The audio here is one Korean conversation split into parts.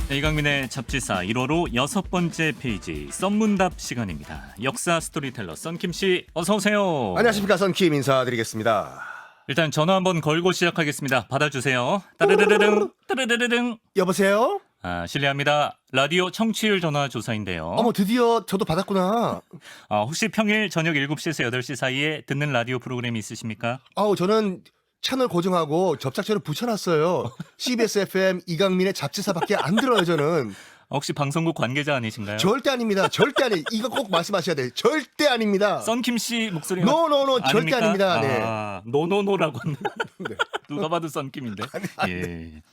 네, 이강민의 잡지사 1호로 6번째 페이지 썬문답 시간입니다. 역사 스토리텔러 썬킴 씨 어서 오세요. 안녕하십니까, 썬킴 인사드리겠습니다. 일단 전화 한번 걸고 시작하겠습니다. 받아주세요. 따르르르릉 따르르르릉. 여보세요? 실례합니다. 라디오 청취율 전화 조사인데요. 어머, 드디어 저도 받았구나. 혹시 평일 저녁 7시에서 8시 사이에 듣는 라디오 프로그램이 있으십니까? 저는 채널 고정하고 접착제를 붙여놨어요. CBS FM 이강민의 잡지사밖에 안 들어요, 저는. 혹시 방송국 관계자 아니신가요? 절대 아닙니다. 절대 아니. 이거 꼭 말씀하셔야 돼요. 절대 아닙니다. 썬킴 씨 목소리가 노노노 절대 아닙니다. 네. 노노노라고 하는 네. 누가 봐도 썬킴인데. 예.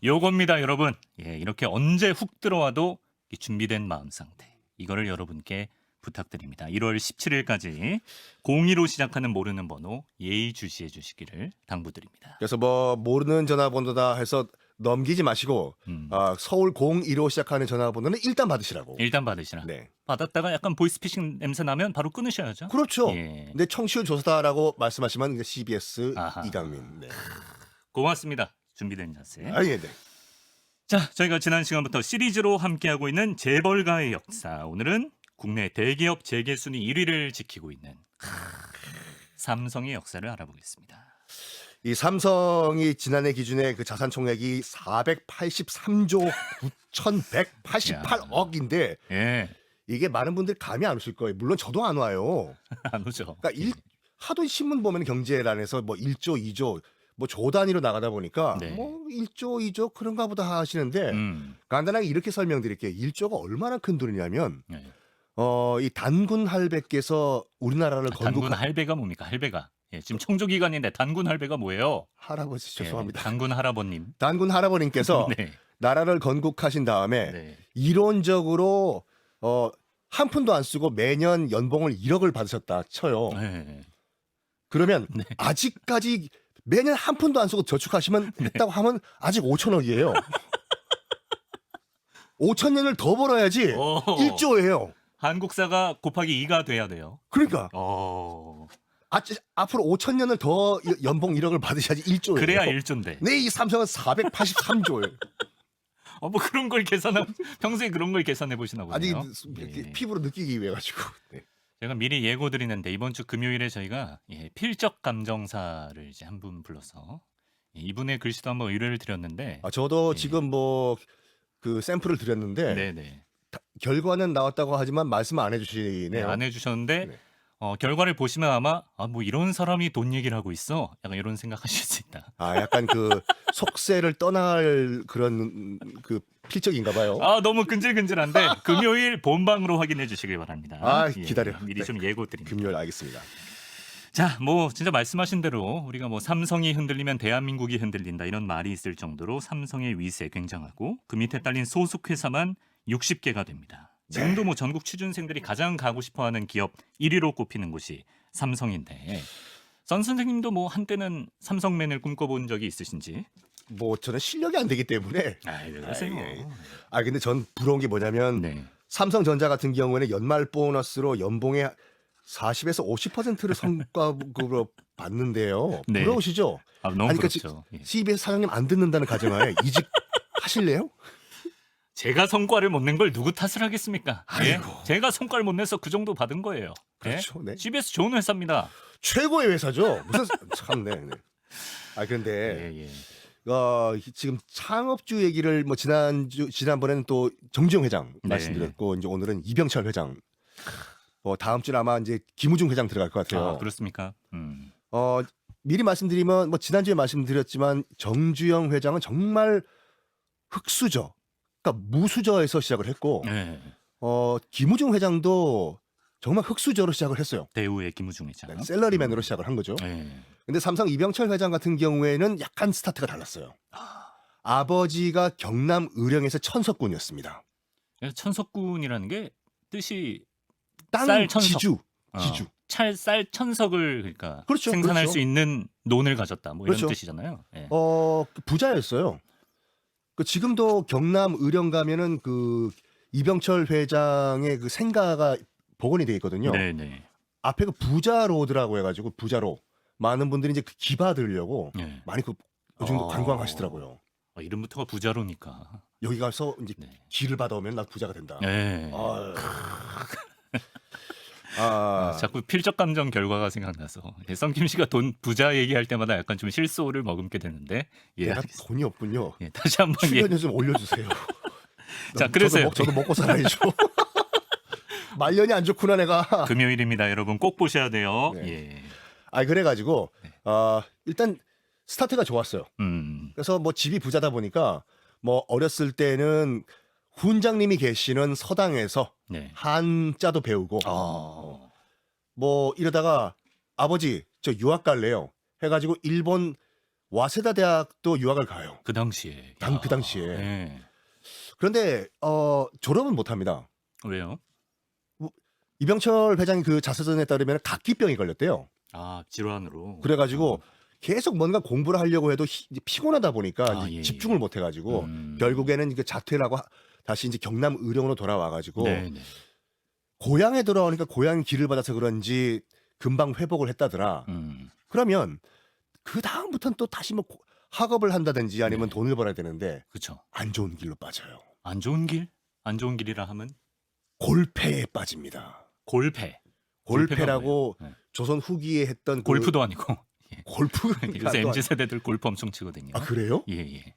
요겁니다, 여러분. 예, 이렇게 언제 훅 들어와도 준비된 마음 상태. 이거를 여러분께 부탁드립니다. 1월 17일까지 02로 시작하는 모르는 번호 예의주시해 주시기를 당부드립니다. 그래서 뭐 모르는 전화번호다 해서 넘기지 마시고 서울 02로 시작하는 전화번호는 일단 받으시라고. 일단 받으시라. 네. 받았다가 약간 보이스피싱 냄새 나면 바로 끊으셔야죠. 그렇죠. 예. 근데 청취율 조사다라고 말씀하시면 이제 CBS 아하. 이강민. 네. 고맙습니다. 준비된 자세. 예, 네. 자, 저희가 지난 시간부터 시리즈로 함께하고 있는 재벌가의 역사. 오늘은 국내 대기업 재계 순위 1위를 지키고 있는 삼성의 역사를 알아보겠습니다. 이 삼성이 지난해 기준에 그 자산 총액이 483조 9,188억인데 예, 이게 많은 분들이 감이 안 오실 거예요. 물론 저도 안 와요. 안 오죠. 그러니까 하도 신문 보면 경제란에서 뭐 1조, 2조, 뭐 조 단위로 나가다 보니까 네. 뭐 1조, 2조 그런가 보다 하시는데 간단하게 이렇게 설명드릴게요. 1조가 얼마나 큰 돈이냐면 네. 이 단군 할배께서 우리나라를 단군 건국한 할배가 뭡니까? 할배가. 예, 지금 청조 기간인데 단군 할배가 뭐예요? 할아버지 예, 죄송합니다. 단군 할아버님. 단군 할아버님께서 네. 나라를 건국하신 다음에 네. 이론적으로 한 푼도 안 쓰고 매년 연봉을 1억을 받으셨다 쳐요. 네. 그러면 아직까지 매년 한 푼도 안 쓰고 저축하시면 했다고 하면 아직 5천억이에요. 5천 년을 더 벌어야지 오. 1조예요. 한국사가 곱하기 2가 돼야 돼요. 그러니까 앞으로 5천 년을 더 연봉 1억을 받으셔야지 1조예요. 그래야 1조인데. 네, 이 삼성은 483조예요. 뭐 그런 걸 평소에 그런 걸 계산해 보시나 아직 보네요. 예. 피부로 느끼기 위해 가지고. 네. 제가 미리 예고 드리는데 이번 주 금요일에 저희가 필적 감정사를 이제 한 분 불러서 이분의 글씨도 한번 의뢰를 드렸는데 저도 지금 뭐 그 샘플을 드렸는데 네네. 결과는 나왔다고 하지만 말씀 안 네, 해주시네요. 안 해주셨는데 네. 결과를 보시면 아마 뭐 이런 사람이 돈 얘기를 하고 있어 약간 이런 생각하실 수 있다. 약간 그 속세를 떠날 그런 그 필적인가 봐요. 너무 근질근질한데 금요일 본방으로 확인해 주시길 바랍니다. 기다려. 미리 네. 좀 예고 드립니다. 금요일 알겠습니다. 자, 뭐 진짜 말씀하신 대로 우리가 뭐 삼성이 흔들리면 대한민국이 흔들린다 이런 말이 있을 정도로 삼성의 위세 굉장하고 그 밑에 딸린 소속 회사만 60개가 됩니다. 지금도 뭐 전국 취준생들이 가장 가고 싶어하는 기업 1위로 꼽히는 곳이 삼성인데 선 선생님도 뭐 한때는 삼성맨을 꿈꿔본 적이 있으신지? 뭐 저는 실력이 안 되기 때문에. 왜 그러세요? 근데 전 부러운 게 뭐냐면 네. 삼성전자 같은 경우에는 연말 보너스로 연봉의 40에서 50%를 성과급으로 받는데요. 네. 부러우시죠? 너무 그러니까 부럽죠. 예. CBS 사장님 안 듣는다는 가정하에 이직 하실래요? 제가 성과를 못 낸 걸 누구 탓을 하겠습니까? 예? 아이고. 제가 성과를 못 내서 그 정도 받은 거예요. 그렇죠. 네. CBS 좋은 회사입니다. 최고의 회사죠. 무슨 참네. 네. 그런데 예. 지금 창업주 얘기를 뭐 지난번에는 또 정주영 회장 네. 말씀드렸고 이제 오늘은 이병철 회장. 다음 주에 아마 이제 김우중 회장 들어갈 것 같아요. 그렇습니까? 미리 말씀드리면 뭐 지난주에 말씀드렸지만 정주영 회장은 정말 흑수저, 그러니까 무수저에서 시작을 했고 네. 김우중 회장도 정말 흑수저로 시작을 했어요. 대우의 김우중 회장. 셀러리맨으로 시작을 한 거죠. 네. 근데 삼성 이병철 회장 같은 경우에는 약간 스타트가 달랐어요. 아버지가 경남 의령에서 천석군이었습니다. 천석군이라는 게 뜻이 땅 쌀 천석. 지주. 쌀 천석을 그러니까 그렇죠, 생산할 그렇죠. 수 있는 논을 가졌다. 뭐 이런 그렇죠. 뜻이잖아요. 예. 부자였어요. 지금도 경남 의령 가면은 그 이병철 회장의 그 생가가 복원이 돼 있거든요. 네네. 앞에 그 부자로드라고 해가지고 부자로 많은 분들이 이제 그 기바 들으려고 네. 많이 그 요즘도 관광하시더라고요. 이름부터가 부자로니까. 여기 가서 이제 네. 기를 받아오면 나 부자가 된다. 네. 아유. 아, 자꾸 필적 감정 결과가 생각나서 썬킴 씨가 돈 부자 얘기할 때마다 약간 좀 실소를 머금게 되는데 예, 내가 알겠습니다. 돈이 없군요. 예, 다시 한번 예. 출연료 좀 올려주세요. 자, 그래서요. 저도 먹고 살아야죠. 말년이 안 좋구나 내가. 금요일입니다, 여러분 꼭 보셔야 돼요. 네. 예. 아 그래가지고 네. 일단 스타트가 좋았어요. 그래서 뭐 집이 부자다 보니까 뭐 어렸을 때는 훈장님이 계시는 서당에서 네. 한자도 배우고 뭐 이러다가 아버지 저 유학 갈래요 해가지고 일본 와세다 대학도 유학을 가요. 그 당시에. 그 당시에. 네. 그런데 졸업은 못합니다. 왜요? 이병철 회장이 그 자서전에 따르면 각기병이 걸렸대요. 질환으로. 그래가지고 계속 뭔가 공부를 하려고 해도 이제 피곤하다 보니까 이제 예, 집중을 못 해가지고 음. 결국에는 이제 자퇴를 하고 다시 이제 경남 의령으로 돌아와가지고 네네. 고향에 돌아오니까 고향 길을 받아서 그런지 금방 회복을 했다더라. 그러면 그 다음부터는 또 다시 뭐 학업을 한다든지 아니면 네. 돈을 벌어야 되는데 그렇죠. 안 좋은 길로 빠져요. 안 좋은 길? 안 좋은 길이라 하면 골패에 빠집니다. 골패. 골패라고 뭐예요? 네. 조선 후기에 했던 그 골프도 아니고. 골프 요새 MZ 세대들 골프 엄청 치거든요. 아 그래요? 예.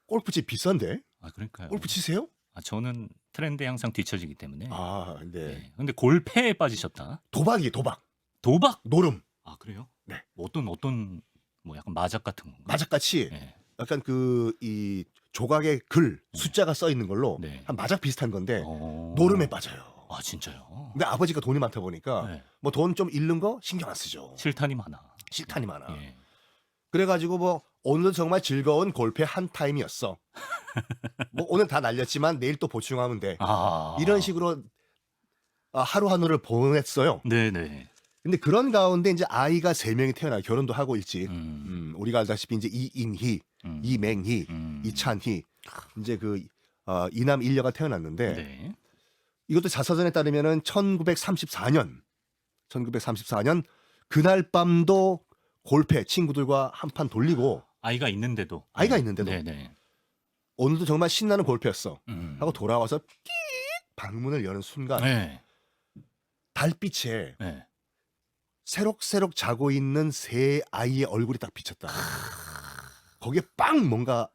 골프집 비싼데? 그러니까요. 골프 치세요? 저는 트렌드에 항상 뒤처지기 때문에. 네. 예. 근데 골패에 빠지셨다. 도박. 도박? 노름. 그래요? 네. 어떤 뭐 약간 마작 같은 건가? 마작같이 예. 약간 그 이 조각에 글 숫자가 써 있는 걸로 네. 한 마작 비슷한 건데 어. 노름에 빠져요. 진짜요? 근데 아버지가 돈이 많다 보니까 네. 뭐 돈 좀 잃는 거 신경 안 쓰죠. 실탄이 많아. 실탄이 많아. 예. 그래가지고 뭐 오늘도 정말 즐거운 골패 한 타임이었어. 뭐 오늘 다 날렸지만 내일 또 보충하면 돼. 이런 식으로 하루 하루를 보냈어요. 네네. 근데 그런 가운데 이제 아이가 3명이 태어나 결혼도 하고 일찍. 음. 우리가 알다시피 이제 이인희, 이맹희, 이찬희 이제 그 이남 일녀가 태어났는데 네. 이것도 자서전에 따르면은 1934년 그날 밤도 골패 친구들과 한판 돌리고 아이가 있는데도. 네네. 오늘도 정말 신나는 골패였어 하고 돌아와서 끼익 방문을 여는 순간 네. 달빛에 네. 새록새록 자고 있는 세 아이의 얼굴이 딱 비쳤다. 거기에 빵 뭔가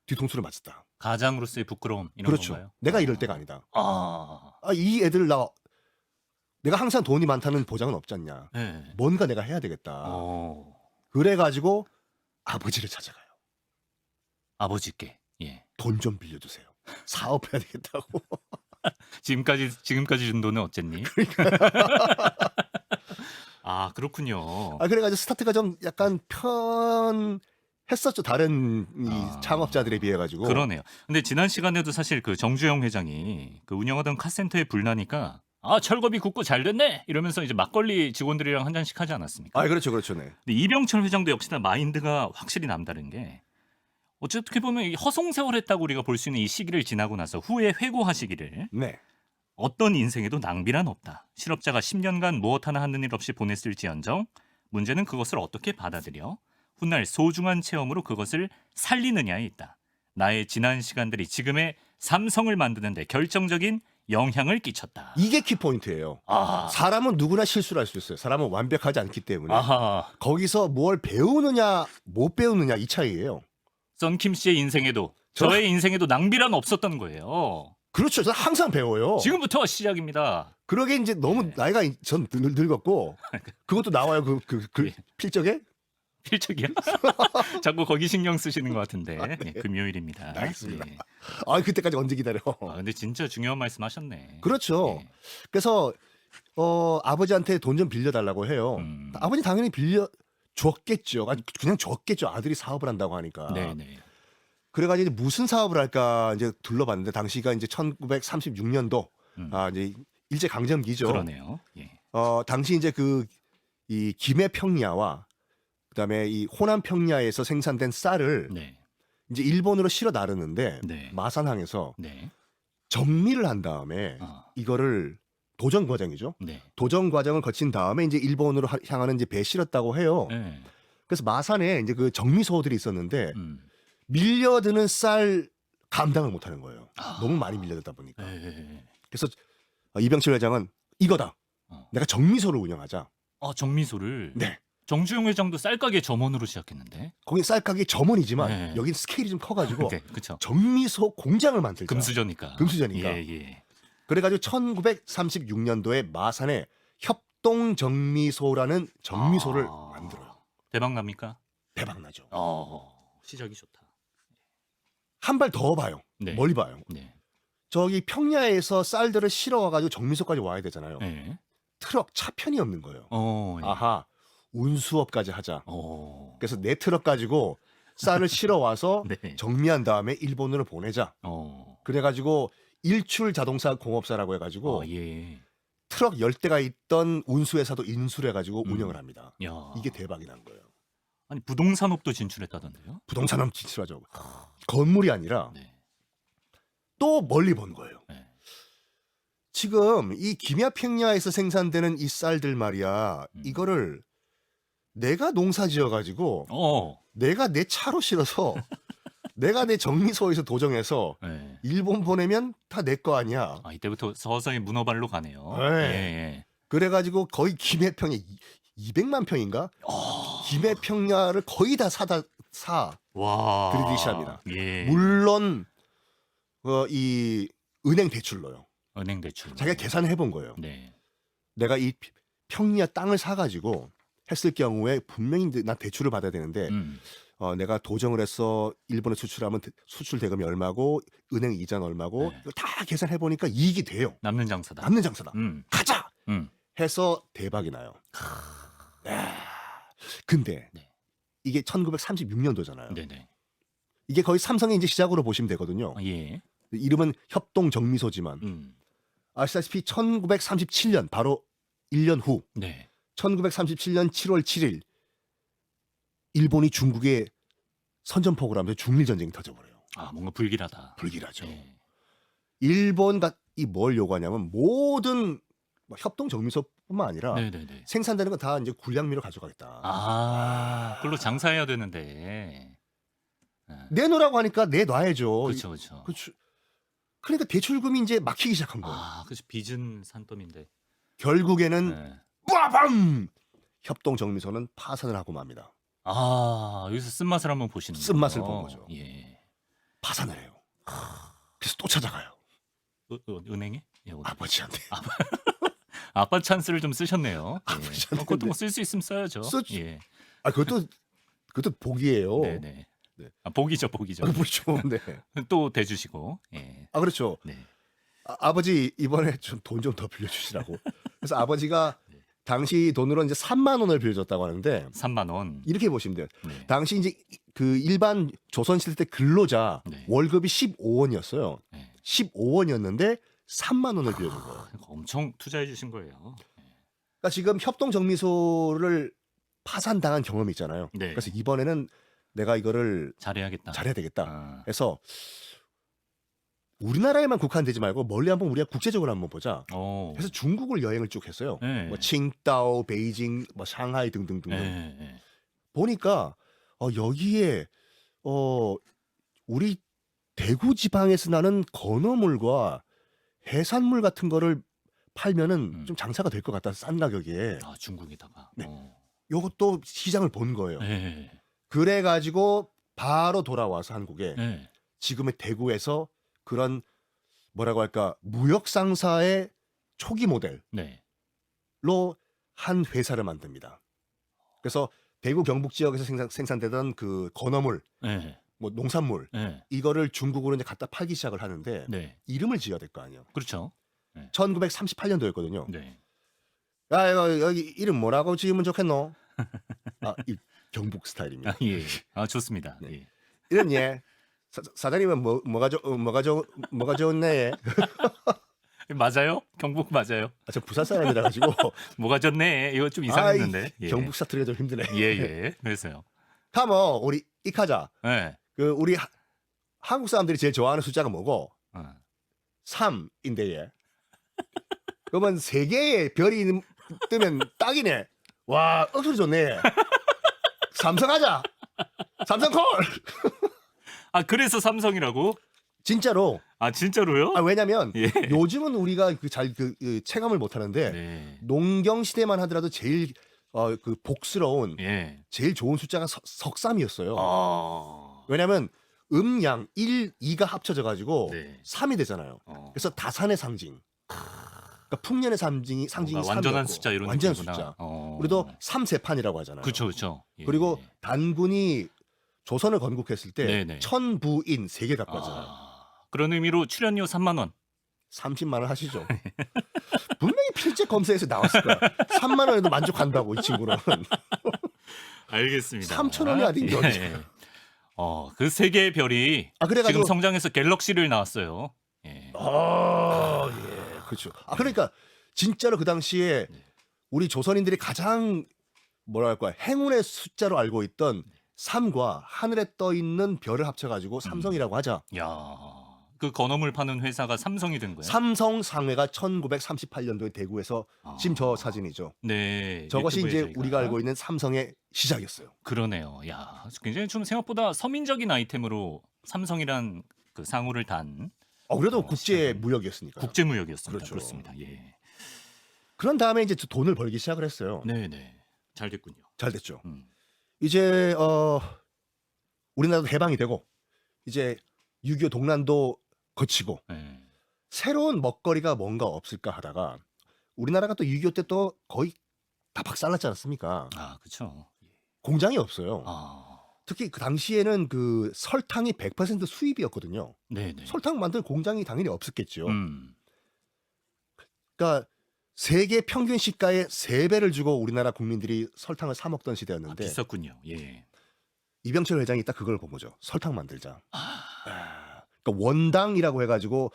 뒤통수를 맞았다. 가장으로서의 부끄러움 이런 그렇죠. 건가요? 내가 이럴 때가 아니다. 아. 이 애들 내가 항상 돈이 많다는 보장은 없지 않냐. 네. 뭔가 내가 해야 되겠다. 어. 그래가지고 아버지를 찾아가요. 아버지께. 예. 돈 좀 빌려주세요. 사업해야 되겠다고. 지금까지 준 돈은 어쨌니? 아, 그렇군요. 그래가지고 스타트가 좀 약간 편했었죠. 다른 이 창업자들에 비해 가지고. 그러네요. 근데 지난 시간에도 사실 그 정주영 회장이 그 운영하던 카센터에 불 나니까 철겁이 굳고 잘 됐네 이러면서 이제 막걸리 직원들이랑 한 잔씩 하지 않았습니까? 그렇죠. 네. 근데 이병철 회장도 역시나 마인드가 확실히 남다른 게 어떻게 보면 이 허송세월했다고 우리가 볼 수 있는 이 시기를 지나고 나서 후에 회고하시기를 네. 어떤 인생에도 낭비란 없다. 실업자가 10년간 무엇 하나 하는 일 없이 보냈을지언정 문제는 그것을 어떻게 받아들여 훗날 소중한 체험으로 그것을 살리느냐에 있다. 나의 지난 시간들이 지금의 삼성을 만드는 데 결정적인 영향을 끼쳤다. 이게 키포인트예요. 사람은 누구나 실수를 할 수 있어요. 사람은 완벽하지 않기 때문에. 거기서 뭘 배우느냐 못 배우느냐 이 차이예요. 썬킴 씨의 인생에도 저의 인생에도 낭비란 없었던 거예요. 그렇죠. 저는 항상 배워요. 지금부터 시작입니다. 그러게 이제 너무 나이가 전 늙었고 그것도 나와요. 그 예. 필적에. 필적이야? 자꾸 거기 신경 쓰시는 것 같은데. 네, 금요일입니다. 알겠습니다. 예. 그때까지 언제 기다려. 근데 진짜 중요한 말씀 하셨네. 그렇죠. 예. 그래서 아버지한테 돈 좀 빌려달라고 해요. 아버지 당연히 빌려줬겠죠. 그냥 줬겠죠. 아들이 사업을 한다고 하니까. 네네. 그래가지고 이제 무슨 사업을 할까 이제 둘러봤는데 당시가 이제 1936년도 이제 일제 강점기죠. 그러네요. 예. 당시 이제 이 김해 평야와 그다음에 이 호남 평야에서 생산된 쌀을 네. 이제 일본으로 실어 나르는데 네. 마산항에서 네. 정리를 한 다음에 이거를 도전 과정이죠. 네. 도전 과정을 거친 다음에 이제 일본으로 향하는 이제 배에 실었다고 해요. 네. 그래서 마산에 이제 그 정미소들이 있었는데 밀려드는 쌀 감당을 못하는 거예요. 아. 너무 많이 밀려들다 보니까. 예. 그래서 이병철 회장은 이거다. 내가 정미소를 운영하자. 정미소를. 네. 정주영 회장도 쌀가게 점원으로 시작했는데. 거기 쌀가게 점원이지만 네. 여긴 스케일이 좀 커가지고 네, 그렇죠. 정미소 공장을 만들자. 금수저니까. 금수저니까. 예. 그래가지고 1936년도에 마산에 협동정미소라는 정미소를 만들어요. 대박 납니까? 대박 나죠. 시작이 좋다. 한 발 더 봐요. 네. 멀리 봐요. 네. 저기 평야에서 쌀들을 실어와가지고 정미소까지 와야 되잖아요. 네. 트럭 차편이 없는 거예요. 예. 아하, 운수업까지 하자. 어. 그래서 네 트럭 가지고 쌀을 실어 와서 네. 정미한 다음에 일본으로 보내자. 그래가지고 일출 자동차 공업사라고 해가지고 예. 트럭 10대가 있던 운수회사도 인수를 해가지고 운영을 합니다. 야. 이게 대박이 난 거예요. 아니 부동산업도 진출했다던데요? 부동산업 진출하죠. 건물이 아니라 네. 또 멀리 본 거예요. 네. 지금 이 김야평야에서 생산되는 이 쌀들 말이야. 이거를 내가 농사 지어가지고 내가 내 차로 실어서 내가 내 정미소에서 도정해서 네. 일본 보내면 다 내 거 아니야. 이때부터 서서히 문어발로 가네요. 네. 예. 그래가지고 거의 김해평야 200만 평인가? 김해평야를 거의 다 사 와. 들이기 시작합니다. 예. 물론 이 은행 대출로요. 은행 대출. 자기가 계산해 본 거예요. 네. 내가 이 평야 땅을 사가지고 했을 경우에 분명히 난 대출을 받아야 되는데 내가 도정을 해서 일본에 수출하면 수출 대금이 얼마고 은행 이자는 얼마고 네. 이걸 다 계산해 보니까 이익이 돼요. 남는 장사다. 남는 장사다. 가자 해서 대박이 나요. 근데 네. 이게 1936년도잖아요. 네네. 이게 거의 삼성의 이제 시작으로 보시면 되거든요. 예. 이름은 협동정미소지만 아시다시피 1937년 바로 1년 후 네. 1937년 7월 7일 일본이 중국에 선전포고를 하면서 중일 전쟁이 터져버려요. 뭔가 불길하다. 불길하죠. 네. 일본가 이 뭘 요구하냐면 모든 협동정미소뿐만 아니라 네네네. 생산되는 건 다 이제 군량미로 가져가겠다. 그걸로 장사해야 되는데. 내놓으라고 하니까 내놔야죠. 그렇죠. 그러니까 대출금이 이제 막히기 시작한 거예요. 그래서 빚은 산더미인데. 결국에는 네. 빠밤! 협동정미소는 파산을 하고 맙니다. 여기서 쓴맛을 한번 보시는 거예요. 쓴맛을 본 거죠. 예. 파산을 해요. 그래서 또 찾아가요. 은행에? 예, 아버지한테. 아빠 찬스를 좀 쓰셨네요. 아버지한테. 그것도 뭐 쓸 수 있으면 써야죠. 예. 그것도 복이에요. 네네. 네. 복이죠. 그렇죠. 네. 또 대주시고. 예. 그렇죠. 네. 아버지 이번에 좀 돈 좀 더 빌려주시라고. 그래서 아버지가 당시 돈으로 이제 3만 원을 빌려줬다고 하는데 3만 원. 이렇게 보시면 돼요. 네. 당시 이제 그 일반 조선시대 때 근로자 네. 월급이 15원이었어요. 네. 15원이었는데 3만 원을 빌려준 거예요. 그러니까 엄청 투자해 주신 거예요. 그러니까 지금 협동정미소를 파산당한 경험이 있잖아요. 네. 그래서 이번에는 내가 이거를 잘해야겠다. 잘해야 되겠다. 해서 우리나라에만 국한되지 말고 멀리 한번 우리가 국제적으로 한번 보자. 그래서 중국을 여행을 쭉 했어요. 네. 뭐 칭다오, 베이징, 뭐 상하이 등등등. 네. 보니까 여기에 우리 대구 지방에서 나는 건어물과 해산물 같은 거를 팔면은 좀 장사가 될 것 같다. 싼 가격에. 중국에다가. 네. 요것도 시장을 본 거예요. 네. 그래가지고 바로 돌아와서 한국에 네. 지금의 대구에서 그런 뭐라고 할까 무역 상사의 초기 모델로 네. 한 회사를 만듭니다. 그래서 대구 경북 지역에서 생산되던 그 건어물, 네. 뭐 농산물 네. 이거를 중국으로 이제 갖다 팔기 시작을 하는데 네. 이름을 지어야 될 거 아니에요. 그렇죠. 1938년도였거든요. 네. 야, 여기 이름 뭐라고 지으면 좋겠노? 이 경북 스타일입니다. 예. 좋습니다. 네. 예. 이런 예. 사장님은 뭐가 좋네. 맞아요? 경북 맞아요? 저 부산 사람이라 가지고 뭐가 좋네. 이거 좀 이상했는데. 예. 경북 사투리가 좀 힘드네. 예. 그래서요. 타모 우리 이카자. 네. 우리 한국 사람들이 제일 좋아하는 숫자가 뭐고? 3인데 예. 그러면 3개의 별이 뜨면 딱이네. 와, 억수로 좋네. 삼성하자. 삼성콜. 아 그래서 삼성이라고? 진짜로. 아 진짜로요? 아 왜냐면 예. 요즘은 우리가 체감을 못 하는데 네. 농경 시대만 하더라도 제일 그 복스러운 예. 제일 좋은 숫자가 석삼이었어요. 아. 왜냐면 음양 1, 2가 합쳐져 가지고 네. 3이 되잖아요. 그래서 다산의 상징. 그러니까 풍년의 상징이 뭔가 3이었고 완전한 숫자 이런 완전한 느낌이구나. 숫자. 어. 우리도 삼세판이라고 하잖아요. 그렇죠, 그렇죠. 예. 그리고 단군이 조선을 건국했을 때 네네. 천부인 3개 갖고 왔잖아요. 그런 의미로 출연료 3만 원. 30만 원 하시죠. 분명히 필체 검사에서 나왔을 거야. 3만 원에도 만족한다고 이 친구는. 알겠습니다. 3천 원이 아닌데 어디. 예. 그 세 개의 별이 그래가지고 지금 성장해서 갤럭시를 나왔어요. 예. 예, 그렇죠. 그러니까 진짜로 그 당시에 우리 조선인들이 가장 뭐랄까 행운의 숫자로 알고 있던 3과 하늘에 떠 있는 별을 합쳐가지고 삼성이라고 하자. 야, 그 건어물 파는 회사가 삼성이 된 거예요? 삼성상회가 1938년도에 대구에서 지금 저 사진이죠. 네. 저것이 유튜브에 이제 저희가. 우리가 알고 있는 삼성의 시작이었어요. 그러네요. 야, 굉장히 좀 생각보다 서민적인 아이템으로 삼성이란 그 상호를 단 그래도 국제 시작은 무역이었으니까. 국제무역이었습니다. 그렇죠. 그렇습니다. 예. 그런 다음에 이제 돈을 벌기 시작을 했어요. 네, 네. 잘 됐군요. 잘 됐죠. 음. 이제 우리나라도 해방이 되고 이제 6.25 동란도 거치고 네. 새로운 먹거리가 뭔가 없을까 하다가 우리나라가 또 6.25 때 또 거의 다 박살났지 않았습니까? 아, 그렇죠. 공장이 없어요. 아. 특히 그 당시에는 그 설탕이 100% 수입이었거든요. 네, 네. 설탕 만들 공장이 당연히 없었겠죠. 음. 그러니까 세계 평균 시가의 3배를 주고 우리나라 국민들이 설탕을 사 먹던 시대였는데 비쌌군요. 예. 이병철 회장이 딱 그걸 본 거죠. 설탕 만들자. 그러니까 원당이라고 해가지고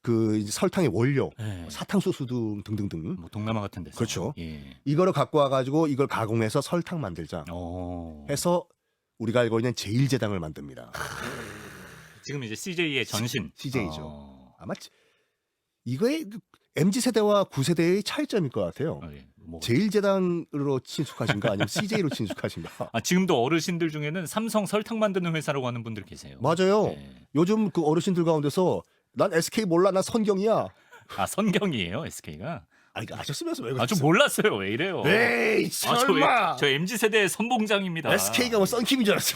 그 이제 설탕의 원료, 네. 사탕수수 등등등 뭐 동남아 같은 데서. 그렇죠. 예. 이거를 갖고 와가지고 이걸 가공해서 설탕 만들자 해서 우리가 알고 있는 제일제당을 만듭니다. 지금 이제 CJ의 전신. CJ죠. 아마 이거의 MZ 세대와 9세대의 차이점일 것 같아요. 예. 뭐. 제일제당으로 친숙하신가 아니면 CJ로 친숙하신가? 지금도 어르신들 중에는 삼성 설탕 만드는 회사라고 하는 분들 계세요. 맞아요. 예. 요즘 그 어르신들 가운데서 난 SK 몰라, 난 선경이야. 선경이에요, SK가. 이거 아셨으면서 왜 좀 몰랐어요. 왜 이래요? 에이, 설마. 저 MZ 세대의 선봉장입니다. SK가 뭐 썬킴인 줄 알았어.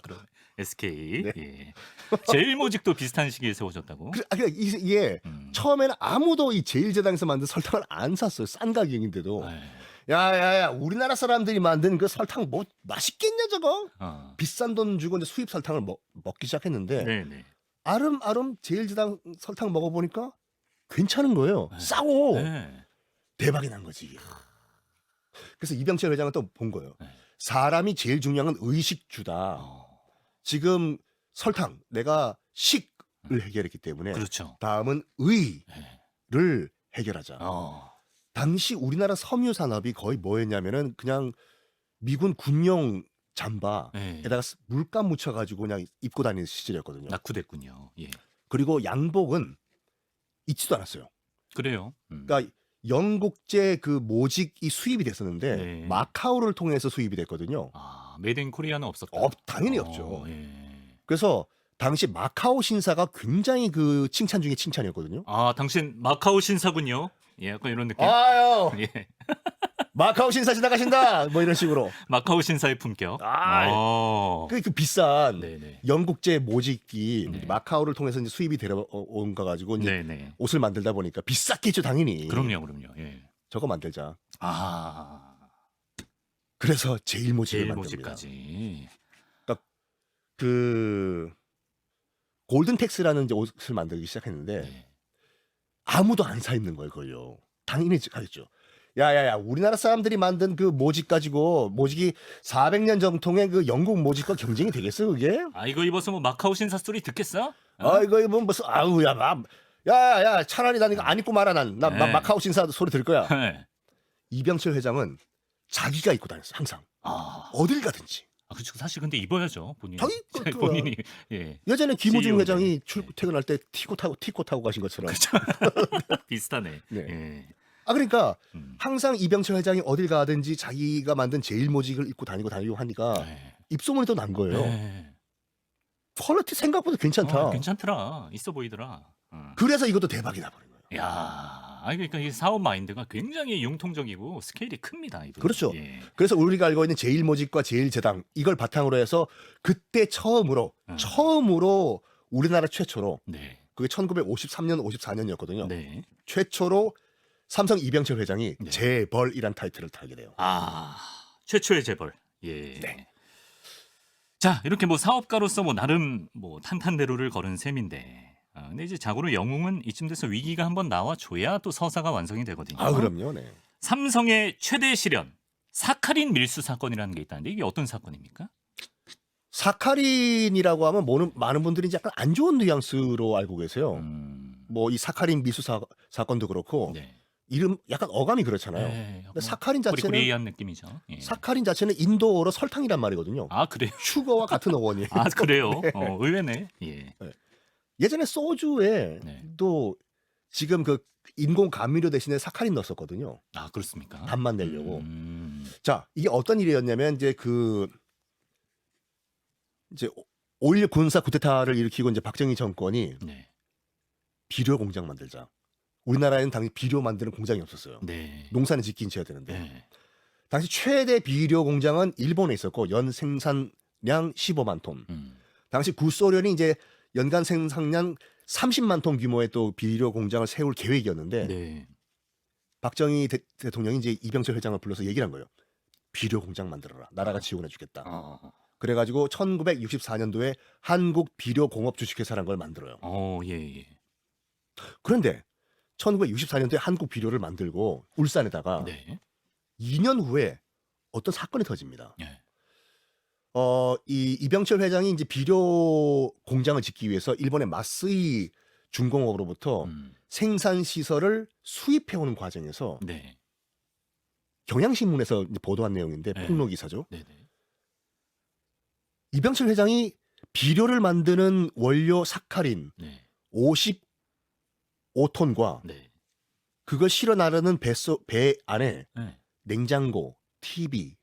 그럼 SK. 네. 예. 제일모직도 비슷한 시기에 세워졌다고? 그러니까 이게 처음에는 아무도 이 제일제당에서 만든 설탕을 안 샀어요. 싼 가격인데도. 야야야, 우리나라 사람들이 만든 그 설탕 뭐 맛있겠냐 저거? 비싼 돈 주고 이제 수입 설탕을 먹기 시작했는데 네네. 아름아름 제일제당 설탕 먹어보니까 괜찮은 거예요. 싸고 대박이 난 거지 이게. 그래서 이병철 회장은 또 본 거예요. 사람이 제일 중요한 건 의식주다. 지금 설탕 내가 식을 해결했기 때문에 그렇죠. 다음은 의를 해결하자. 당시 우리나라 섬유 산업이 거의 뭐였냐면은 그냥 미군 군용 잠바에다가 물감 묻혀가지고 그냥 입고 다니는 시절이었거든요. 낙후됐군요. 예. 그리고 양복은 있지도 않았어요. 그래요. 그러니까 영국제 그 모직이 수입이 됐었는데 네. 마카오를 통해서 수입이 됐거든요. 메이드 인 코리아는 없었다. 당연히 없죠. 예. 그래서 당시 마카오 신사가 굉장히 그 칭찬 중에 칭찬이었거든요. 당신 마카오 신사군요. 예, 약간 이런 느낌. 아유, 예. 마카오 신사 지나가신다. 뭐 이런 식으로. 마카오 신사의 품격. 그 비싼 네네. 영국제 모직이 네. 마카오를 통해서 이제 수입이 데려온 거 가지고 이제 네네. 옷을 만들다 보니까 비쌌겠죠, 당연히. 그럼요. 예. 저거 만들자. 아. 그래서 제일모직을 만듭니다. 제일모직까지. 그러니까 그 골든텍스라는 이제 옷을 만들기 시작했는데 네. 아무도 안 사 입는 거예요, 그걸요. 당연히 가겠죠. 야야야, 우리나라 사람들이 만든 그 모직 가지고 모직이 400년 정통의 그 영국 모직과 경쟁이 되겠어 그게? 이거 입어서 뭐 마카오 신사 소리 듣겠어? 이거 뭐 무슨 야야 차라리 난 이거 안 입고 말아 난 마카오 신사 소리 들을 거야. 네. 이병철 회장은 자기가 입고 다녔어 항상. 어딜 가든지. 그렇죠. 사실 근데 입어야죠 본인이. 자기 본인이. 예. 예전에 김우중 CEO 회장이 네. 퇴근할 때 티코 타고 가신 것처럼. 비슷하네. 네. 예. 그러니까 항상 이병철 회장이 어딜 가든지 자기가 만든 제일모직을 입고 다니고 하니까 네. 입소문이 또 난 거예요. 네. 퀄리티 생각보다 괜찮다. 괜찮더라. 있어 보이더라. 그래서 이것도 대박이 나버린 거예요. 야, 아니 그러니까 이 사업 마인드가 굉장히 융통적이고 스케일이 큽니다. 이분. 그렇죠. 예. 그래서 우리가 알고 있는 제일모직과 제일제당 이걸 바탕으로 해서 그때 처음으로 우리나라 최초로 네. 그게 1953년 54년이었거든요. 네. 최초로 삼성 이병철 회장이 네. 재벌이란 타이틀을 타게 돼요. 아, 최초의 재벌. 예. 네. 자, 이렇게 뭐 사업가로서 뭐 나름 뭐 탄탄대로를 걸은 셈인데. 근데 이제 자고로 영웅은 이쯤 돼서 위기가 한번 나와줘야 또 서사가 완성이 되거든요. 아, 그럼요. 네. 삼성의 최대 시련 사카린 밀수 사건이라는 게 있다는데 이게 어떤 사건입니까? 사카린이라고 하면 많은 분들이 이제 약간 안 좋은 뉘앙스로 알고 계세요. 뭐 이 사카린 밀수 사건도 그렇고 네. 이름 약간 어감이 그렇잖아요. 네, 근데 사카린 자체는 꾸리꾸리한 느낌이죠. 예. 사카린 자체는 인도어로 설탕이란 말이거든요. 아 그래요? 슈거와 같은 어원이에요. 아 그래요? 네. 의외네. 예. 예전에 소주에 네. 또 지금 그 인공 감미료 대신에 사카린 넣었었거든요. 아 그렇습니까? 단맛 내려고. 자, 이게 어떤 일이었냐면 이제 이제 5.16 군사 쿠데타를 일으키고 이제 박정희 정권이 네. 비료 공장 만들자. 우리나라에는 당시 비료 만드는 공장이 없었어요. 네. 농사는 짓긴 지어야 되는데. 네. 당시 최대 비료 공장은 일본에 있었고 연 생산량 15만 톤. 당시 구소련이 이제 연간 생산량 30만 톤 규모의 또 비료 공장을 세울 계획이었는데 네. 박정희 대통령이 이제 이병철 회장을 불러서 얘기를 한 거예요. 비료 공장 만들어라. 나라가 지원해 주겠다. 그래가지고 1964년도에 한국 비료 공업 주식회사라는 걸 만들어요. 예. 그런데 1964년도에 한국 비료를 만들고 울산에다가 네. 2년 후에 어떤 사건이 터집니다. 네. 이 이병철 회장이 이제 비료 공장을 짓기 위해서 일본의 마쓰이 중공업으로부터 생산 시설을 수입해 오는 과정에서 네. 경향신문에서 이제 보도한 내용인데 네. 폭로 기사죠. 네. 이병철 회장이 비료를 만드는 원료 사카린 네. 55톤과 네. 그걸 실어 나르는 배 안에 네. 냉장고, TV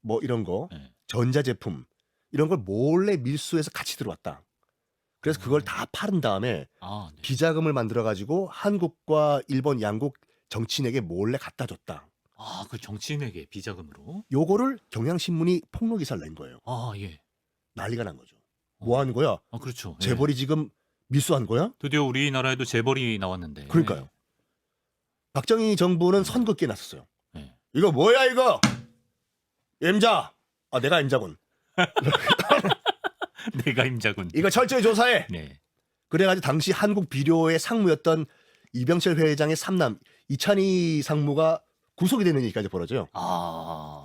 뭐 이런 거, 네. 전자제품 이런 걸 몰래 밀수해서 같이 들어왔다. 그래서 그걸 다 팔은 다음에 네. 비자금을 만들어 가지고 한국과 일본 양국 정치인에게 몰래 갖다 줬다. 그 정치인에게 비자금으로? 요거를 경향신문이 폭로 기사를 낸 거예요. 예. 난리가 난 거죠. 뭐 하는 거야? 그렇죠. 예. 재벌이 지금 밀수한 거야? 드디어 우리나라에도 재벌이 나왔는데. 그러니까요. 박정희 정부는 선긋기에 나섰어요. 네. 이거 뭐야 이거? M자. 내가 M자군. 내가 임자군. 이거 철저히 조사해. 네. 그래가지고 당시 한국 비료의 상무였던 이병철 회장의 삼남 이찬희 상무가 구속이 되는 일까지 벌어져요.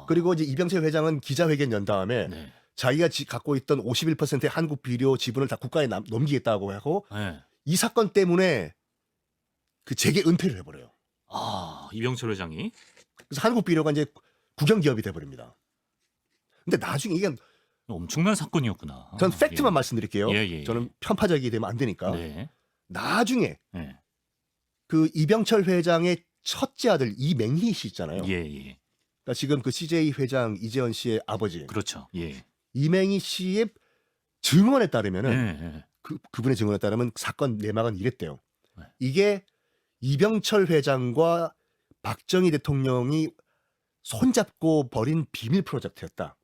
그리고 이제 이병철 회장은 기자회견 연 다음에 네. 자기가 갖고 있던 51%의 한국 비료 지분을 다 국가에 넘기겠다고 하고 네. 이 사건 때문에 그 재계 은퇴를 해버려요. 이병철 회장이. 그래서 한국 비료가 이제 국영 기업이 돼버립니다. 근데 나중에 이게 엄청난 사건이었구나. 전 팩트만 예. 말씀드릴게요. 예. 저는 편파적이 되면 안 되니까. 네. 나중에 네. 그 이병철 회장의 첫째 아들 이맹희 씨 있잖아요. 예. 그러니까 지금 그 CJ 회장 이재현 씨의 아버지 그렇죠. 예. 이맹희 씨의 증언에 따르면은 예. 그분의 증언에 따르면 사건 내막은 이랬대요. 네. 이게 이병철 회장과 박정희 대통령이 손잡고 벌인 비밀 프로젝트였다.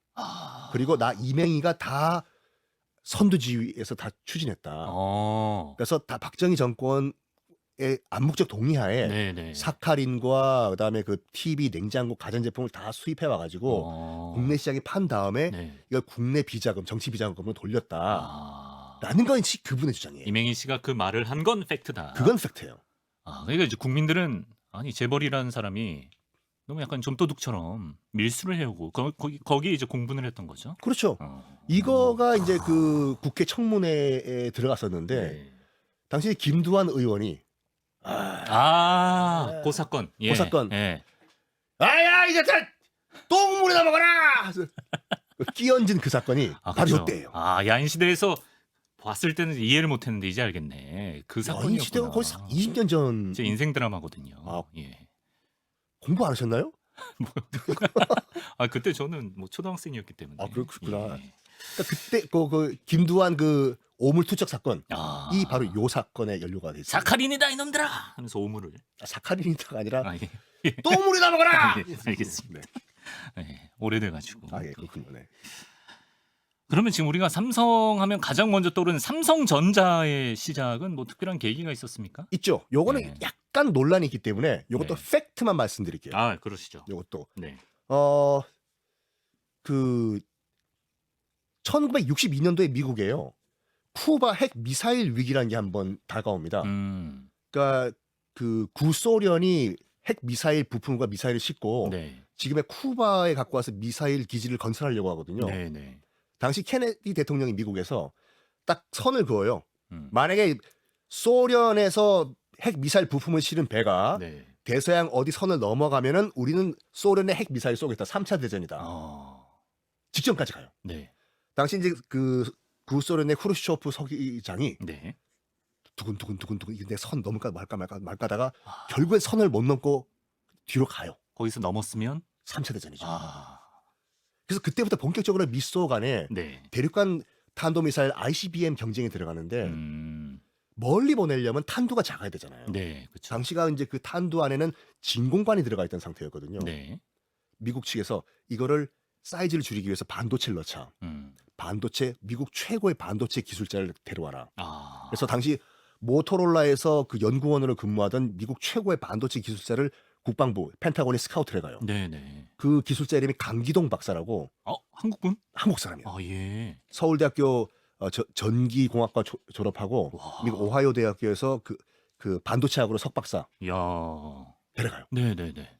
그리고 이맹희가 다 선두지휘에서 다 추진했다. 그래서 다 박정희 정권의 암묵적 동의하에 네네. 사카린과 그다음에 그 TV, 냉장고, 가전제품을 다 수입해 와가지고 국내 시장에 판 다음에 네. 이걸 국내 비자금, 정치 비자금으로 돌렸다. 라는 건 그분의 주장이에요. 이맹희 씨가 그 말을 한 건 팩트다. 그건 팩트예요. 그러니까 이제 국민들은 재벌이라는 사람이 너무 약간 좀도둑처럼 밀수를 해오고 거기에 이제 공분을 했던 거죠. 그렇죠. 이거가 이제 그 국회 청문회에 들어갔었는데 네. 당시 김두한 의원이 그 사건. 예. 그 사건. 예. 아야 이제 똥물에다 먹어라. 끼얹은 그 사건이 바로 그렇죠. 이때예요. 야인시대에서 봤을 때는 이해를 못했는데 이제 알겠네. 그 사건이었구나. 야인시대가 거의 20년 전. 제 인생 드라마거든요. 예. 공부 안 하셨나요? 그때 저는 뭐 초등학생이었기 때문에. 그렇구나. 예. 그러니까 그때 그 김두한 그 오물 투척 사건 아. 이 바로 요 사건에 연루가 돼 있어요. 사카린이다 이놈들아 하면서 오물을. 사카린이다가 아니라 아, 예. 똥물이다 먹어라. 예, 알겠습니다. 네. 예, 오래돼가지고. 아, 예, 그렇군요. 네. 그러면 지금 우리가 삼성하면 가장 먼저 떠오르는 삼성전자의 시작은 뭐 특별한 계기가 있었습니까? 있죠. 요거는 네. 약간 논란이 있기 때문에 요것도 네. 팩트만 말씀드릴게요. 아, 그러시죠. 요것도 네. 그 1962년도에 미국에요. 쿠바 핵 미사일 위기라는 게 한번 다가옵니다. 그러니까 그 구소련이 핵 미사일 부품과 미사일을 싣고 네. 지금의 쿠바에 갖고 와서 미사일 기지를 건설하려고 하거든요. 네, 네. 당시 케네디 대통령이 미국에서 딱 선을 그어요. 음. 만약에 소련에서 핵 미사일 부품을 실은 배가 네. 대서양 어디 선을 넘어가면은 우리는 소련의 핵 미사일 쏘겠다. 3차 대전이다. 직전까지 가요. 네. 당시 이제 그 구소련의 후르쇼프 서기장이 네. 두근두근 이게 내 선 넘을까 말까다가 결국엔 선을 못 넘고 뒤로 가요. 거기서 넘었으면 3차 대전이죠. 아. 그래서 그때부터 본격적으로 미소 간에 네. 대륙간 탄도미사일 ICBM 경쟁이 들어가는데 멀리 보내려면 탄두가 작아야 되잖아요. 네, 그렇죠. 당시가 이제 그 탄두 안에는 진공관이 들어가 있던 상태였거든요. 네. 미국 측에서 이거를 사이즈를 줄이기 위해서 반도체를 넣자. 반도체 미국 최고의 반도체 기술자를 데려와라. 아. 그래서 당시 모토로라에서 그 연구원으로 근무하던 미국 최고의 반도체 기술자를 국방부 펜타곤이 스카우트를 해가요. 네네. 그 기술자 이름이 강기동 박사라고. 한국분? 한국 사람이에요. 아, 예. 서울대학교 전기공학과 졸업하고 와. 미국 오하이오 대학교에서 그 반도체학으로 석박사 야. 데려가요. 네네네.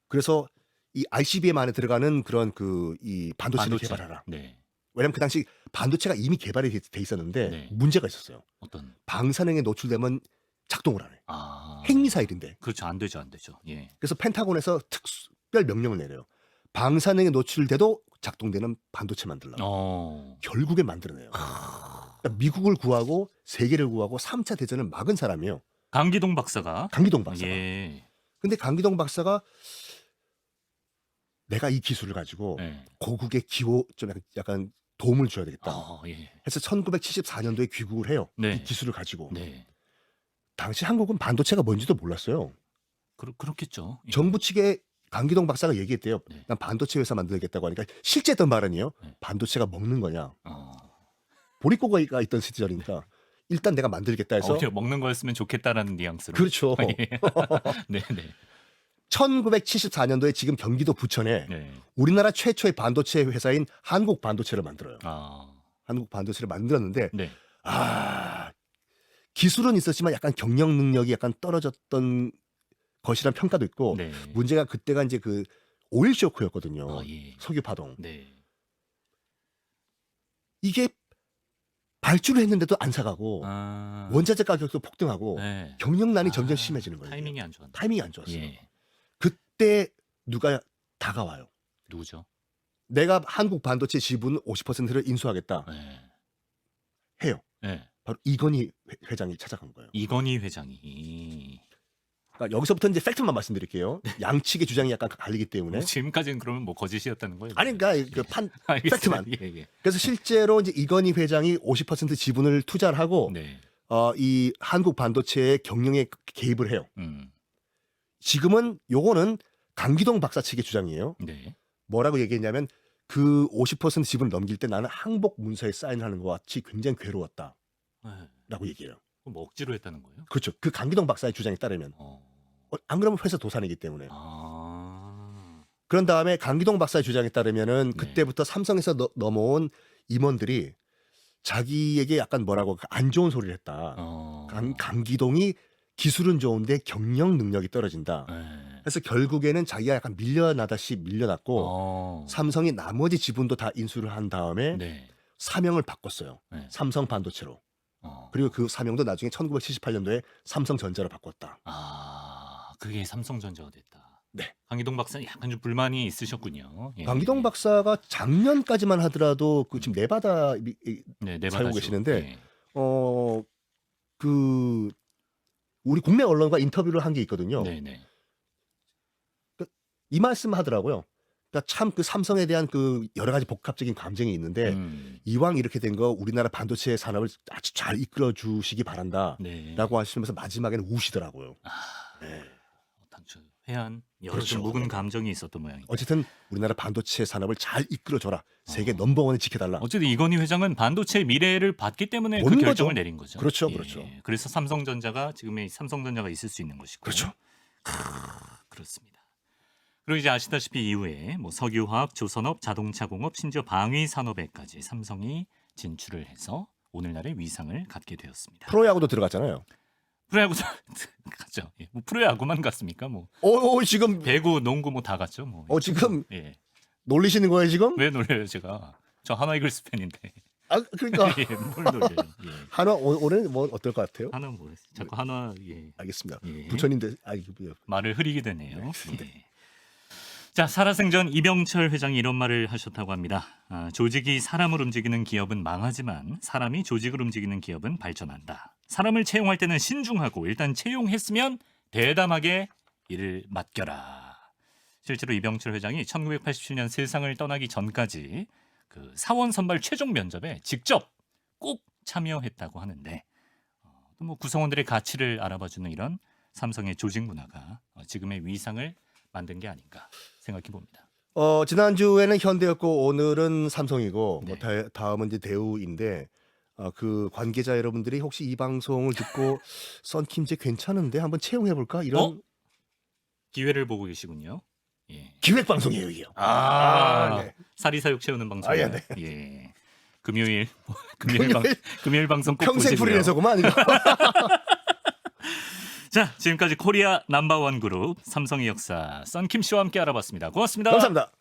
그래서 이 ICBM 안에 들어가는 그런 그 이 반도체를 개발하라. 네. 왜냐면 그 당시 반도체가 이미 개발이 돼 있었는데 네. 문제가 있었어요. 어떤? 방사능에 노출되면 작동을 안 해. 아. 핵미사일인데. 그렇죠. 안 되죠. 예. 그래서 펜타곤에서 특별 명령을 내려요. 방사능에 노출돼도 작동되는 반도체 만들라고. 결국에 만들어내요. 그러니까 미국을 구하고 세계를 구하고 3차 대전을 막은 사람이에요. 강기동 박사가. 강기동 박사가. 예. 근데 강기동 박사가 내가 이 기술을 가지고 네. 고국의 기호 좀 약간 도움을 줘야 되겠다. 예. 해서 1974년도에 귀국을 해요. 네. 이 기술을 가지고. 네. 당시 한국은 반도체가 뭔지도 몰랐어요. 그렇겠죠. 예. 정부 측에 강기동 박사가 얘기했대요. 네. 난 반도체 회사 만들겠다고 하니까 실제 했던 말은요. 네. 반도체가 먹는 거냐. 보릿고가 있던 시절이니까 일단 내가 만들겠다 해서. 먹는 거였으면 좋겠다라는 뉘앙스로. 그렇죠. 예. 네, 네. 1974년도에 지금 경기도 부천에 네. 우리나라 최초의 반도체 회사인 한국 반도체를 만들어요. 한국 반도체를 만들었는데 네. 기술은 있었지만 약간 경영 능력이 약간 떨어졌던 것이란 평가도 있고 네. 문제가 그때가 이제 그 오일 쇼크였거든요. 예. 석유 파동. 네. 이게 발주를 했는데도 안 사가고 원자재 가격도 폭등하고 네. 경영난이 점점 심해지는 거예요. 타이밍이 안 좋았네. 타이밍이 안 좋았어요. 예. 그때 누가 다가와요. 누구죠? 내가 한국 반도체 지분 50%를 인수하겠다. 네. 해요. 네. 바로 이건희 회장이 찾아간 거예요. 이건희 회장이. 그러니까 여기서부터 이제 팩트만 말씀드릴게요. 양측의 주장이 약간 갈리기 때문에. 지금까지는 그러면 뭐 거짓이었다는 거예요? 아니 그러니까 그 팩트만. 예. 그래서 실제로 이제 이건희 회장이 50% 지분을 투자를 하고 네. 이 한국 반도체의 경영에 개입을 해요. 지금은 요거는 강기동 박사 측의 주장이에요. 네. 뭐라고 얘기했냐면 그 50% 지분을 넘길 때 나는 항복 문서에 사인하는 것 같이 굉장히 괴로웠다. 라고 얘기해요. 그럼 뭐 억지로 했다는 거예요? 그렇죠. 그 강기동 박사의 주장에 따르면. 안 그러면 회사 도산이기 때문에. 그런 다음에 강기동 박사의 주장에 따르면은 그때부터 삼성에서 넘어온 임원들이 자기에게 약간 뭐라고 안 좋은 소리를 했다. 강기동이 기술은 좋은데 경영 능력이 떨어진다. 그래서 결국에는 자기가 약간 밀려나다시 밀려났고 삼성이 나머지 지분도 다 인수를 한 다음에 사명을 바꿨어요. 삼성 반도체로. 그리고 그 사명도 나중에 1978년도에 삼성전자로 바꿨다. 그게 삼성전자가 됐다. 네. 강기동 박사는 약간 좀 불만이 있으셨군요. 예. 강기동 박사가 작년까지만 하더라도 그 지금 네바다 네바다주. 살고 계시는데 예. 그 우리 국내 언론과 인터뷰를 한 게 있거든요. 네네. 이 말씀 하더라고요. 그러니까 참 그 삼성에 대한 그 여러 가지 복합적인 감정이 있는데 이왕 이렇게 된 거 우리나라 반도체 산업을 아주 잘 이끌어 주시기 바란다라고 네. 하시면서 마지막에는 우시더라고요. 네. 당초 회한 여러 그렇죠. 좀 묵은 감정이 있었던 모양이에요. 어쨌든 우리나라 반도체 산업을 잘 이끌어줘라. 세계 넘버원을 지켜달라. 어쨌든 이건희 회장은 반도체 미래를 봤기 때문에 그 보는 결정을 거죠. 내린 거죠. 그렇죠, 예. 그렇죠. 그래서 삼성전자가 지금의 삼성전자가 있을 수 있는 것이고. 그렇죠. 그렇습니다. 그리고 이제 아시다시피 이후에 뭐 석유화학, 조선업, 자동차공업, 심지어 방위 산업에까지 삼성이 진출을 해서 오늘날의 위상을 갖게 되었습니다. 프로야구도 들어갔잖아요. 프로야구도 갔죠. 예. 뭐 프로야구만 갔습니까? 뭐 지금 배구, 농구 뭐 다 갔죠. 뭐. 지금 예. 놀리시는 거예요 지금? 왜 놀려요 제가? 저 한화 이글스 팬인데. 아 그러니까 예, 뭘 놀려요? 예. 한화 오늘 뭐 어떨 것 같아요? 한화 뭐 자꾸 한화 예. 알겠습니다. 예. 부처님들 말을 흐리게 되네요. 예. 자, 살아생전 이병철 회장이 이런 말을 하셨다고 합니다. 조직이 사람을 움직이는 기업은 망하지만 사람이 조직을 움직이는 기업은 발전한다. 사람을 채용할 때는 신중하고 일단 채용했으면 대담하게 일을 맡겨라. 실제로 이병철 회장이 1987년 세상을 떠나기 전까지 그 사원 선발 최종 면접에 직접 꼭 참여했다고 하는데 또 뭐 구성원들의 가치를 알아봐주는 이런 삼성의 조직 문화가 지금의 위상을 만든 게 아닌가 생각해 봅니다. 지난주에는 현대였고 오늘은 삼성이고 네. 뭐 다음은 이제 대우인데 그 관계자 여러분들이 혹시 이 방송을 듣고 썬킴제 괜찮은데 한번 채용해 볼까 이런 기회를 보고 계시군요. 예. 기획 방송이에요 이게요. 네. 사리사욕 채우는 방송. 예, 네. 예. 금요일 방송 꼭 평생 보시고요. 프리랜서구만 이거. 자, 지금까지 코리아 넘버원 그룹 삼성의 역사 썬킴 씨와 함께 알아봤습니다. 고맙습니다. 감사합니다.